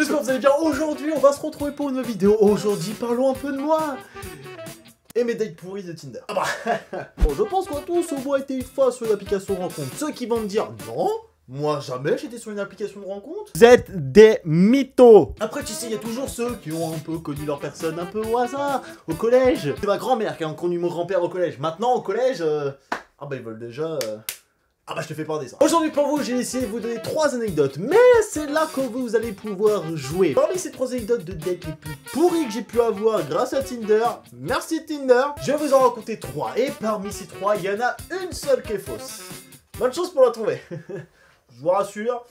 J'espère que vous allez bien. Aujourd'hui, on va se retrouver pour une nouvelle vidéo. Aujourd'hui, parlons un peu de moi et mes dates pourries de Tinder. Ah bah. Bon, je pense qu'on a tous au moins été une fois sur une application de rencontre. Ceux qui vont me dire non, moi jamais j'étais sur une application de rencontre. Vous êtes des mythos. Après, tu sais, il y a toujours ceux qui ont un peu connu leur personne un peu au hasard au collège. C'est ma grand-mère qui a connu mon grand-père au collège. Maintenant, au collège, ah bah ils veulent déjà. Ah bah je te fais pas des ça. Aujourd'hui pour vous, j'ai essayé de vous donner 3 anecdotes, mais c'est là que vous allez pouvoir jouer. Parmi ces 3 anecdotes de dates les plus pourries que j'ai pu avoir grâce à Tinder, merci Tinder, je vais vous en raconter 3. Et parmi ces 3, il y en a une seule qui est fausse. Bonne chance pour la trouver. Je vous rassure,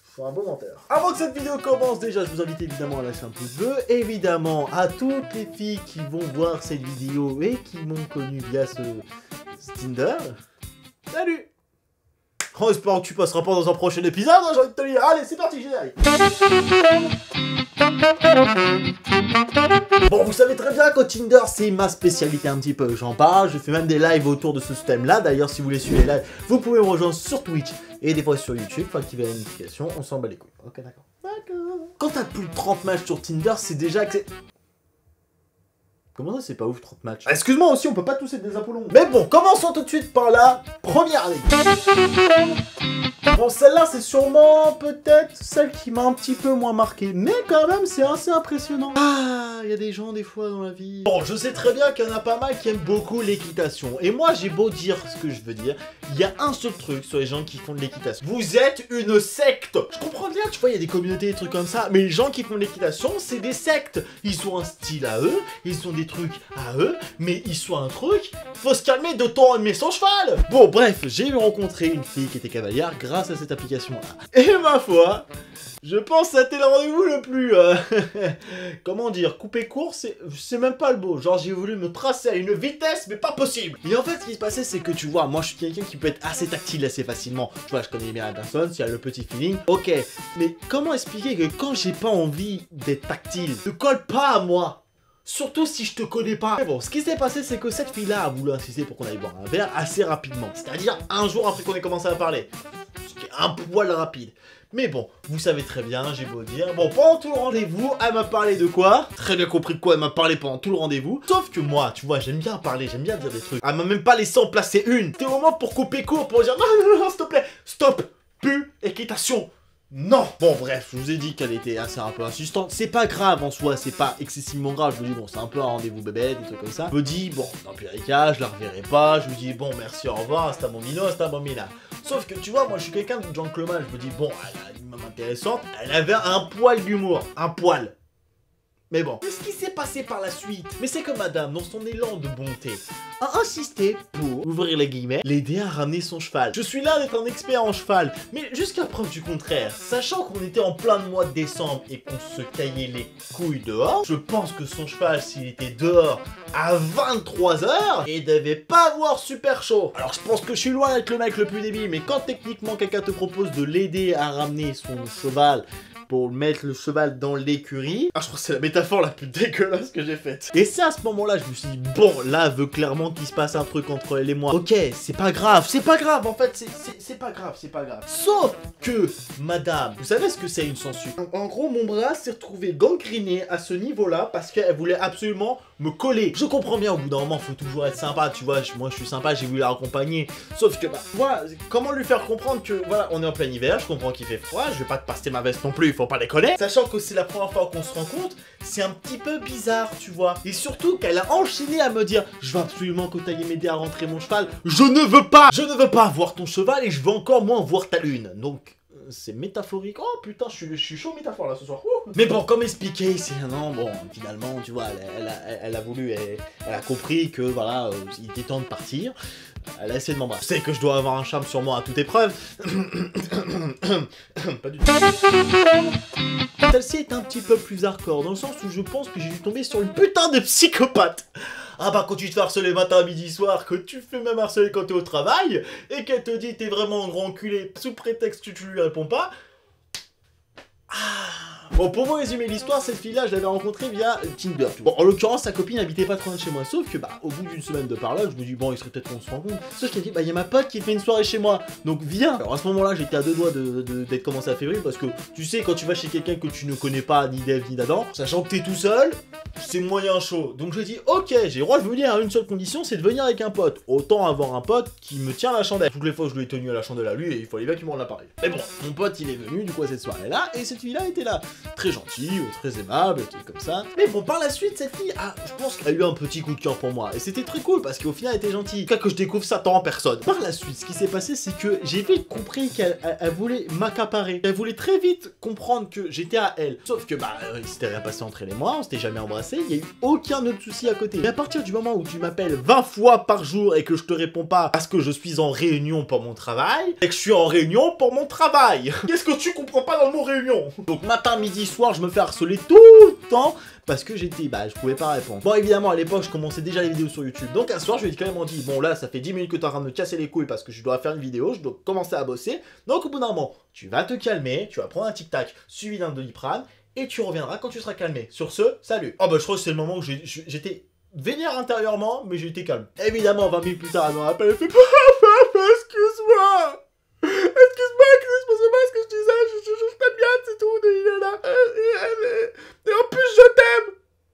je suis un bon menteur. Avant que cette vidéo commence, déjà je vous invite évidemment à lâcher un pouce bleu. Évidemment à toutes les filles qui vont voir cette vidéo et qui m'ont connu via ce Tinder. Salut! En espérant que tu passeras pas dans un prochain épisode, hein, j'ai envie de te dire. Allez, c'est parti, générique. Bon, vous savez très bien que Tinder, c'est ma spécialité un petit peu. J'en parle, je fais même des lives autour de ce thème-là. D'ailleurs, si vous voulez suivre les lives, vous pouvez me rejoindre sur Twitch et des fois sur YouTube. Faut activer la notification, on s'en bat les couilles. Ok, d'accord. D'accord. Quand t'as plus de 30 matchs sur Tinder, c'est déjà que c'est... Comment ça, c'est pas ouf, 30 matchs? Excuse-moi aussi, on peut pas tous être des Apollons. Mais bon, commençons tout de suite par la première anecdote. Bon, celle-là, c'est sûrement peut-être celle qui m'a un petit peu moins marqué. Mais quand même, c'est assez impressionnant. Ah, il y a des gens, des fois, dans la vie... Bon, je sais très bien qu'il y en a pas mal qui aiment beaucoup l'équitation. Et moi, j'ai beau dire ce que je veux dire, il y a un seul truc sur les gens qui font de l'équitation. Vous êtes une secte. Je comprends bien, tu vois, il y a des communautés, des trucs comme ça. Mais les gens qui font de l'équitation, c'est des sectes. Ils ont un style à eux, ils ont des trucs à eux, mais ils sont un truc, faut se calmer de temps aimer son cheval. Bon bref, j'ai rencontré une fille qui était cavalière grâce à cette application là. Et ma foi, je pense que c'était le rendez-vous le plus, comment dire, coupé court, c'est même pas le beau. Genre j'ai voulu me tracer à une vitesse mais pas possible. Et en fait ce qui se passait c'est que tu vois, moi je suis quelqu'un qui peut être assez tactile assez facilement. Tu vois, je connais bien la personne, s'il y a le petit feeling, ok. Mais comment expliquer que quand j'ai pas envie d'être tactile, ne colle pas à moi? Surtout si je te connais pas. Mais bon, ce qui s'est passé, c'est que cette fille-là a voulu insister pour qu'on aille boire un verre assez rapidement. C'est-à-dire un jour après qu'on ait commencé à parler. Ce qui est un poil rapide. Mais bon, vous savez très bien, j'ai beau dire. Bon, pendant tout le rendez-vous, elle m'a parlé de quoi? Très bien compris de quoi elle m'a parlé pendant tout le rendez-vous. Sauf que moi, tu vois, j'aime bien parler, j'aime bien dire des trucs. Elle m'a même pas laissé en placer une. C'était au moment pour couper court, pour dire non, non, non, s'il te plaît, stop, plus équitation. Non. Bon bref, je vous ai dit qu'elle était assez un peu insistante. C'est pas grave en soi, c'est pas excessivement grave. Je vous dis bon, c'est un peu un rendez-vous bébé, des trucs comme ça. Je me dis bon, dans pire des cas, je la reverrai pas. Je vous dis bon, merci, au revoir, hasta bambino, hasta bambina. Sauf que tu vois, moi je suis quelqu'un de gentleman. Je me dis bon, elle a une main intéressante. Elle avait un poil d'humour, un poil. Mais bon, qu'est-ce qui s'est passé par la suite? Mais c'est que madame, dans son élan de bonté, a insisté pour, ouvrir les guillemets, l'aider à ramener son cheval. Je suis là d'être un expert en cheval, mais jusqu'à preuve du contraire, sachant qu'on était en plein mois de décembre et qu'on se caillait les couilles dehors, je pense que son cheval, s'il était dehors à 23 h, il devait pas avoir super chaud. Alors je pense que je suis loin d'être le mec le plus débile, mais quand techniquement quelqu'un te propose de l'aider à ramener son cheval, pour mettre le cheval dans l'écurie. Ah, je crois que c'est la métaphore la plus dégueulasse que j'ai faite. Et c'est à ce moment-là, je me suis dit, bon, là, elle veut clairement qu'il se passe un truc entre elle et moi. Ok, c'est pas grave, en fait, c'est pas grave, c'est pas grave. Sauf que, madame, vous savez ce que c'est une censure? En gros, mon bras s'est retrouvé gangréné à ce niveau-là parce qu'elle voulait absolument me coller. Je comprends bien, au bout d'un moment, faut toujours être sympa, tu vois, moi je suis sympa, j'ai voulu la accompagner. Sauf que, bah, voilà, comment lui faire comprendre que, voilà, on est en plein hiver, je comprends qu'il fait froid, je vais pas te passer ma veste non plus, faut pas déconner. Sachant que c'est la première fois qu'on se rencontre, c'est un petit peu bizarre, tu vois. Et surtout qu'elle a enchaîné à me dire, je veux absolument que tu ailles m'aider à rentrer mon cheval. Je ne veux pas voir ton cheval et je veux encore moins voir ta lune. Donc... c'est métaphorique. Oh putain, je suis chaud métaphore là ce soir. Mais bon, comme expliqué, c'est non, bon, finalement, tu vois, elle a voulu, elle a compris que voilà, il était temps de partir. Elle a essayé de m'embrasser. Je sais que je dois avoir un charme sur moi à toute épreuve. Pas du tout. Celle-ci est un petit peu plus hardcore, dans le sens où je pense que j'ai dû tomber sur une putain de psychopathe. Ah bah quand tu te fais harceler matin, midi, soir, que tu fais même harceler quand t'es au travail, et qu'elle te dit t'es vraiment un grand enculé, sous prétexte que tu lui réponds pas, ah, Bon, pour vous résumer l'histoire, cette fille-là, je l'avais rencontrée via Tinder. Bon, en l'occurrence, sa copine habitait pas trop loin de chez moi. Sauf que, bah, au bout d'une semaine de parlage, je me dis, bon, il serait peut-être qu'on se rencontre. Sauf qu'elle dit, bah, il y a ma pote qui fait une soirée chez moi. Donc, viens. Alors, à ce moment-là, j'étais à deux doigts d'être commencé à février parce que, tu sais, quand tu vas chez quelqu'un que tu ne connais pas, ni d'Ève, ni d'Adam, sachant que t'es tout seul, c'est moyen chaud. Donc, je dis, ok, j'ai le droit de venir à une seule condition, c'est de venir avec un pote. Autant avoir un pote qui me tient la chandelle. Toutes les fois, je lui ai tenu à la chandelle à lui et il fallait bien qu'il me rende l'appareil. Mais bon, mon pote, il est venu, du coup, à cette soirée-là, et cette fille-là était là. Très gentille, très aimable, comme ça. Mais bon, par la suite, cette fille, je pense qu'elle a eu un petit coup de cœur pour moi. Et c'était très cool, parce qu'au final, elle était gentille. En tout cas, que je découvre ça tant en personne. Par la suite, ce qui s'est passé, c'est que j'ai vite compris qu'elle voulait m'accaparer. Elle voulait très vite comprendre que j'étais à elle. Sauf que, bah, il s'était rien passé entre elle et moi, on s'était jamais embrassé, il y a eu aucun autre souci à côté. Mais à partir du moment où tu m'appelles 20 fois par jour et que je te réponds pas parce que je suis en réunion pour mon travail, et que je suis en réunion pour mon travail. Qu'est-ce que tu comprends pas dans le mot réunion? Donc matin, midi, soir, je me fais harceler tout le temps parce que j'étais, je pouvais pas répondre. Bon, évidemment, à l'époque, je commençais déjà les vidéos sur YouTube. Donc un soir, je lui ai quand même dit, bon là, ça fait 10 minutes que t'es en train de me casser les couilles parce que je dois faire une vidéo, je dois commencer à bosser. Donc au bout d'un moment, tu vas te calmer, tu vas prendre un tic-tac suivi d'un Doliprane et tu reviendras quand tu seras calmé. Sur ce, salut. Oh bah je crois que c'est le moment où j'étais vénère intérieurement, mais j'étais calme. Évidemment, 20 minutes plus tard, elle me rappelle, elle fait excuse-moi. Excuse-moi, Chris, c'est pas ce que je disais, je t'aime bien, c'est tout, et en plus je t'aime.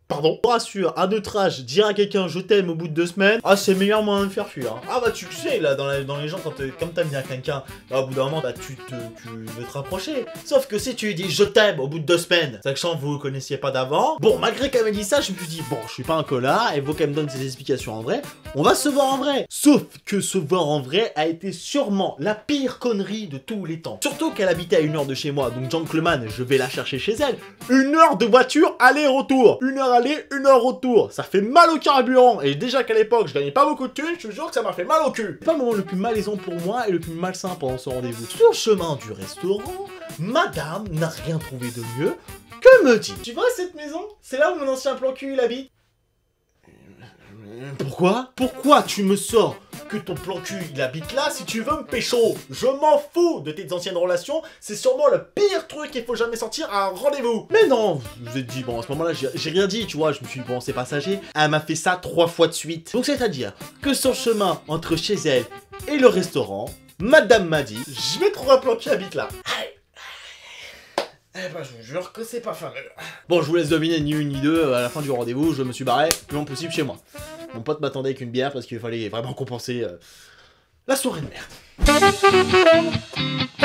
Pardon. Je rassure, à notre âge, dire à quelqu'un je t'aime au bout de 2 semaines, c'est le meilleur moyen de faire fuir. Hein. Ah bah tu le sais, là, dans les gens, comme t'aimes bien quelqu'un, au bout d'un moment, tu veux te rapprocher. Sauf que si tu lui dis je t'aime au bout de 2 semaines, sachant que vous vous connaissiez pas d'avant, bon, malgré qu'elle m'ait dit ça, je me suis dit, bon, je suis pas un connard, elle veut qu'elle me donne ses explications en vrai, on va se voir en vrai. Sauf que se voir en vrai a été sûrement la pire connerie de tous les temps. Surtout qu'elle habitait à 1 heure de chez moi, donc gentleman, je vais la chercher chez elle. 1 heure de voiture, aller-retour. 1 heure aller, 1 heure retour. Ça fait mal au carburant. Et déjà qu'à l'époque, je gagnais pas beaucoup de thunes, je te jure que ça m'a fait mal au cul. C'est pas le moment le plus malaisant pour moi et le plus malsain pendant ce rendez-vous. Sur le chemin du restaurant, madame n'a rien trouvé de mieux que me dit. Tu vois cette maison? C'est là où mon ancien plan cul il habite. Pourquoi? Pourquoi tu me sors que ton plan cul il habite là si tu veux me pécho? Je m'en fous de tes anciennes relations, c'est sûrement le pire truc qu'il faut jamais sortir à un rendez-vous. Mais non, je vous ai dit, bon à ce moment là j'ai rien dit, tu vois, je me suis dit bon c'est passager. Elle m'a fait ça 3 fois de suite. Donc c'est à dire que sur le chemin entre chez elle et le restaurant, madame m'a dit, je vais trouver un plan qui habite là. Eh ben, je vous jure que c'est pas fameux. Bon, je vous laisse deviner ni une ni deux, à la fin du rendez-vous, je me suis barré le plus long possible chez moi. Mon pote m'attendait avec une bière parce qu'il fallait vraiment compenser la soirée de merde.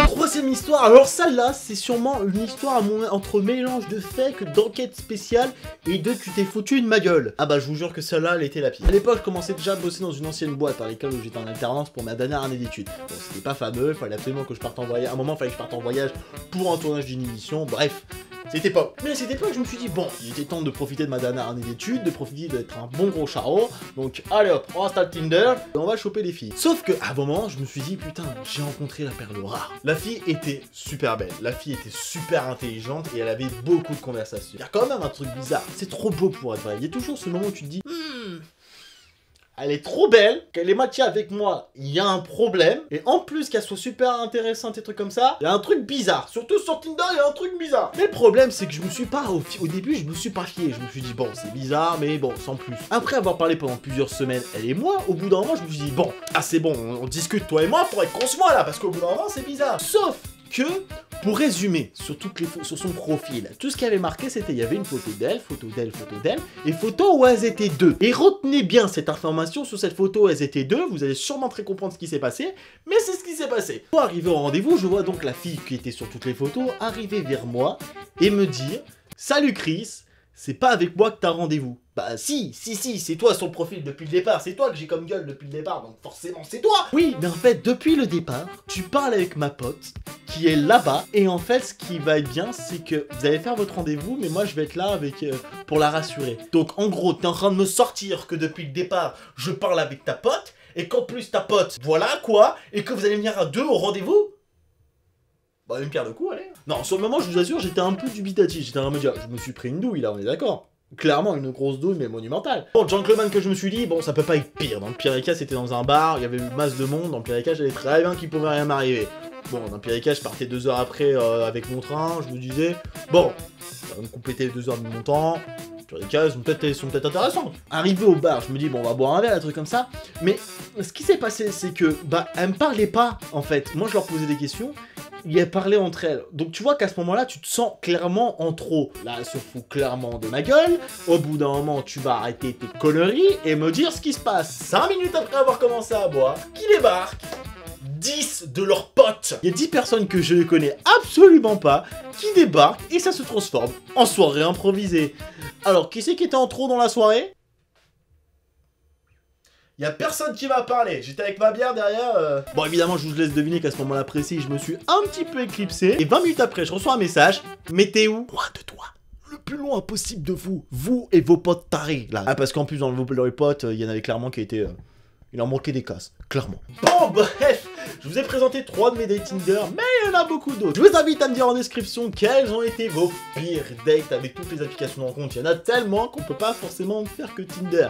Troisième histoire, alors celle-là, c'est sûrement une histoire entre mélange de faits, d'enquête spéciale et de tu t'es foutu de ma gueule. Ah bah je vous jure que celle-là, elle était la pire. À l'époque, je commençais déjà à bosser dans une ancienne boîte par l'école où j'étais en alternance pour ma dernière année d'études. Bon, c'était pas fameux, il fallait absolument que je parte en voyage. À un moment, il fallait que je parte en voyage pour un tournage d'une émission, bref. C'était pas. Mais à cette époque, je me suis dit, bon, il était temps de profiter de ma dernière année d'études, de profiter d'être un bon gros charreau. Donc, allez hop, on installe Tinder et on va choper les filles. Sauf que, à un moment, je me suis dit, putain, j'ai rencontré la perle rare. La fille était super belle, la fille était super intelligente et elle avait beaucoup de conversations. Il y a quand même un truc bizarre, c'est trop beau pour être vrai. Il y a toujours ce moment où tu te dis, elle est trop belle, qu'elle est matchée avec moi, il y a un problème. Et en plus qu'elle soit super intéressante et trucs comme ça, il y a un truc bizarre. Surtout sur Tinder, il y a un truc bizarre. Mais le problème, c'est que je me suis pas, au début, je me suis pas fié. Je me suis dit, bon, c'est bizarre, mais bon, sans plus. Après avoir parlé pendant plusieurs semaines, elle et moi, au bout d'un moment, je me suis dit, bon, c'est bon, on discute toi et moi pour être qu'on se voit là, parce qu'au bout d'un moment, c'est bizarre. Sauf que, pour résumer, sur son profil, tout ce qui avait marqué, c'était il y avait une photo d'elle, et photo où elles étaient deux. Et retenez bien cette information, sur cette photo où elles étaient deux, vous allez sûrement très comprendre ce qui s'est passé, mais c'est ce qui s'est passé. Pour arriver au rendez-vous, je vois donc la fille qui était sur toutes les photos arriver vers moi et me dire « Salut Chris, c'est pas avec moi que t'as rendez-vous. » Bah si, c'est toi sur le profil depuis le départ, c'est toi que j'ai comme gueule depuis le départ, donc forcément c'est toi. Oui, mais en fait, depuis le départ, tu parles avec ma pote, qui est là-bas, et en fait, ce qui va être bien, c'est que vous allez faire votre rendez-vous, mais moi je vais être là avec pour la rassurer. Donc en gros, t'es en train de me sortir que depuis le départ, je parle avec ta pote, et qu'en plus ta pote, voilà quoi, et que vous allez venir à deux au rendez-vous. Bah une pierre de coups, allez. Non, sur le moment, je vous assure, j'étais un peu dubitatif, j'étais en train de me dire, je me suis pris une douille là, on est d'accord. Clairement une grosse douille mais monumentale. Bon, gentleman que je me suis dit, bon ça peut pas être pire. Dans le pire des cas c'était dans un bar, il y avait une masse de monde, dans le pire des cas j'avais très bien qu'il pouvait rien m'arriver. Bon, dans le pire des cas, je partais 2 heures après avec mon train, je me disais, bon, ça va me compléter les 2 heures de mon temps. Sur les cas, elles sont peut-être intéressantes. Arrivé au bar, je me dis, bon, on va boire un verre, un truc comme ça. Mais ce qui s'est passé, c'est que, bah, elles me parlaient pas, en fait. Moi, je leur posais des questions, et elles parlaient entre elles. Donc, tu vois qu'à ce moment-là, tu te sens clairement en trop. Là, elles se foutent clairement de ma gueule. Au bout d'un moment, tu vas arrêter tes conneries et me dire ce qui se passe. 5 minutes après avoir commencé à boire, qui débarque 10 de leurs potes. Il y a 10 personnes que je ne connais absolument pas qui débarquent et ça se transforme en soirée improvisée. Alors, qui c'est qui était en trop dans la soirée? Il y a personne qui m'a parlé. J'étais avec ma bière derrière. Bon, évidemment, je vous laisse deviner qu'à ce moment-là précis, je me suis un petit peu éclipsé. Et 20 minutes après, je reçois un message. Mais t'es où? Loin de toi. Le plus loin possible de vous. Vous et vos potes tarés, là. Ah, parce qu'en plus, dans vos potes, il y en avait clairement qui étaient... Il en manquait des casses, clairement. Bon, bref, je vous ai présenté 3 de mes dates Tinder, mais il y en a beaucoup d'autres. Je vous invite à me dire en description quelles ont été vos pires dates avec toutes les applications de rencontre. Il y en a tellement qu'on peut pas forcément faire que Tinder.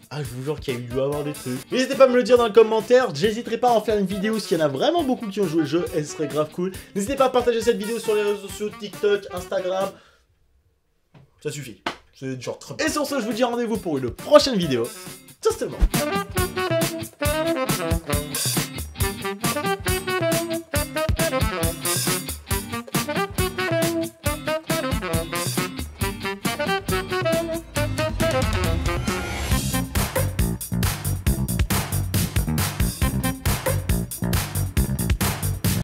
Ah, je vous jure qu'il y a dû avoir des trucs. N'hésitez pas à me le dire dans le commentaire. J'hésiterai pas à en faire une vidéo s'il y en a vraiment beaucoup qui ont joué le jeu. Et ce serait grave cool. N'hésitez pas à partager cette vidéo sur les réseaux sociaux, TikTok, Instagram. Ça suffit. C'est genre trop. Et sur ce, je vous dis rendez-vous pour une prochaine vidéo. Justement.